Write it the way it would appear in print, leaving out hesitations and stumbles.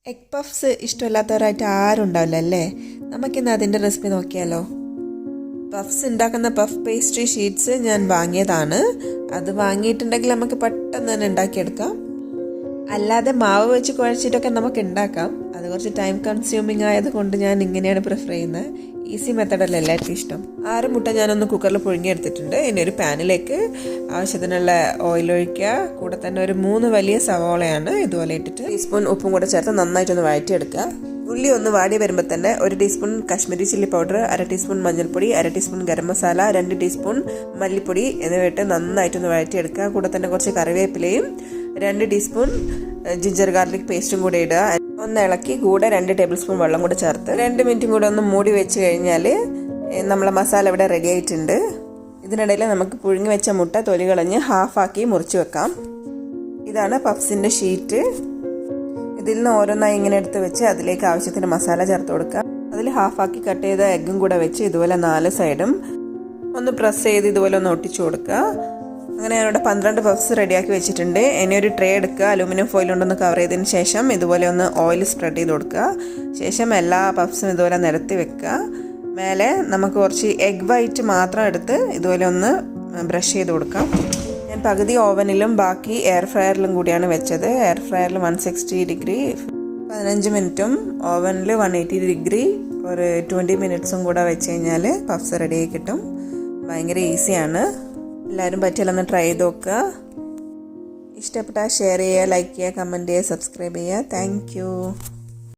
Egg puffs ഇഷ്ടമില്ലാത്തവരായിട്ട് ആരും ഉണ്ടാവില്ല അല്ലേ? നമുക്കിന്ന് അതിൻ്റെ റെസിപ്പി നോക്കിയാലോ. പഫ്സ് ഉണ്ടാക്കുന്ന പഫ് പേസ്ട്രി ഷീറ്റ്സ് ഞാൻ വാങ്ങിയതാണ്. അത് വാങ്ങിയിട്ടുണ്ടെങ്കിൽ നമുക്ക് പെട്ടെന്ന് തന്നെ ഉണ്ടാക്കിയെടുക്കാം. അല്ലാതെ മാവ് വെച്ച് കുഴച്ചിട്ടൊക്കെ നമുക്ക് ഉണ്ടാക്കാം. അത് കുറച്ച് ടൈം കൺസ്യൂമിങ് ആയതുകൊണ്ട് ഞാൻ ഇങ്ങനെയാണ് പ്രിഫർ ചെയ്യുന്നത്. ഈസി മെത്തഡല്ല എല്ലാവർക്കും ഇഷ്ടം. 6 മുട്ട ഞാനൊന്ന് കുക്കറിൽ പുഴുങ്ങിയെടുത്തിട്ടുണ്ട്. ഇനി ഒരു പാനിലേക്ക് ആവശ്യത്തിനുള്ള ഓയിൽ ഒഴിക്കുക. കൂടെ തന്നെ ഒരു 3 വലിയ സവോളയാണ് ഇതുപോലെ ഇട്ടിട്ട് ടീസ്പൂൺ ഉപ്പും കൂടെ ചേർത്ത് നന്നായിട്ടൊന്ന് വഴറ്റിയെടുക്കുക. ഉള്ളി ഒന്ന് വാടി വരുമ്പോൾ തന്നെ 1 teaspoon Kashmiri chilli powder, 1/2 teaspoon മഞ്ഞൾപ്പൊടി, 1/2 ടീസ്പൂൺ ഗരം മസാല, 2 ടീസ്പൂൺ മല്ലിപ്പൊടി എന്നിവയിട്ട് നന്നായിട്ടൊന്ന് വഴറ്റിയെടുക്കുക. കൂടെ തന്നെ കുറച്ച് കറിവേപ്പിലയും 2 ടീസ്പൂൺ ജിഞ്ചർ ഗാർലിക് പേസ്റ്റും കൂടെ ഇടുക. ഒന്ന് ഇളക്കി കൂടെ 2 ടേബിൾ സ്പൂൺ വെള്ളം കൂടെ ചേർത്ത് 2 മിനിറ്റും കൂടെ ഒന്ന് മൂടി വെച്ച് കഴിഞ്ഞാൽ നമ്മളെ മസാല ഇവിടെ റെഡി ആയിട്ടുണ്ട്. ഇതിനിടയിൽ നമുക്ക് പുഴുങ്ങി വെച്ച മുട്ട തൊലി കളഞ്ഞ് ഹാഫാക്കി മുറിച്ച് വെക്കാം. ഇതാണ് പഫ്സിൻ്റെ ഷീറ്റ്. ഇതിൽ നിന്ന് ഓരോന്നായി ഇങ്ങനെ എടുത്ത് വെച്ച് അതിലേക്ക് ആവശ്യത്തിന് മസാല ചേർത്ത് കൊടുക്കുക. അതിൽ ഹാഫാക്കി കട്ട് ചെയ്ത എഗ്ഗും കൂടെ വെച്ച് ഇതുപോലെ 4 സൈഡും ഒന്ന് പ്രസ് ചെയ്ത് ഇതുപോലെ ഒന്ന് ഒട്ടിച്ചു കൊടുക്കുക. അങ്ങനെ ഞാനിവിടെ 12 പഫ്സ് റെഡിയാക്കി വെച്ചിട്ടുണ്ട്. ഇനി ഒരു ട്രേ എടുക്കുക. അലൂമിനിയം ഫോയിൽ കൊണ്ടൊന്ന് കവർ ചെയ്തതിന് ശേഷം ഇതുപോലെ ഒന്ന് ഓയിൽ സ്പ്രെഡ് ചെയ്ത് കൊടുക്കുക. ശേഷം എല്ലാ പഫ്സും ഇതുപോലെ നിരത്തി വെക്കുക. മേലെ നമുക്ക് കുറച്ച് എഗ് വൈറ്റ് മാത്രം എടുത്ത് ഇതുപോലെ ഒന്ന് ബ്രഷ് ചെയ്ത് കൊടുക്കാം. ഞാൻ പകുതി ഓവനിലും ബാക്കി എയർ ഫ്രയറിലും കൂടിയാണ് വെച്ചത്. എയർ ഫ്രയറിൽ 160 ഡിഗ്രി 15 മിനിറ്റും ഓവനിൽ 180 ഡിഗ്രി ഒരു 20 മിനിറ്റ്സും കൂടെ വെച്ച് കഴിഞ്ഞാൽ പഫ്സ് റെഡിയായി കിട്ടും. ഭയങ്കര ഈസിയാണ്. എല്ലാവരും പറ്റിയാലൊന്ന് ട്രൈ ചെയ്ത് നോക്കുക. ഇഷ്ടപ്പെട്ടാൽ ഷെയർ ചെയ്യുക, ലൈക്ക് ചെയ്യുക, കമൻറ്റ് ചെയ്യുക, സബ്സ്ക്രൈബ് ചെയ്യുക. Thank you.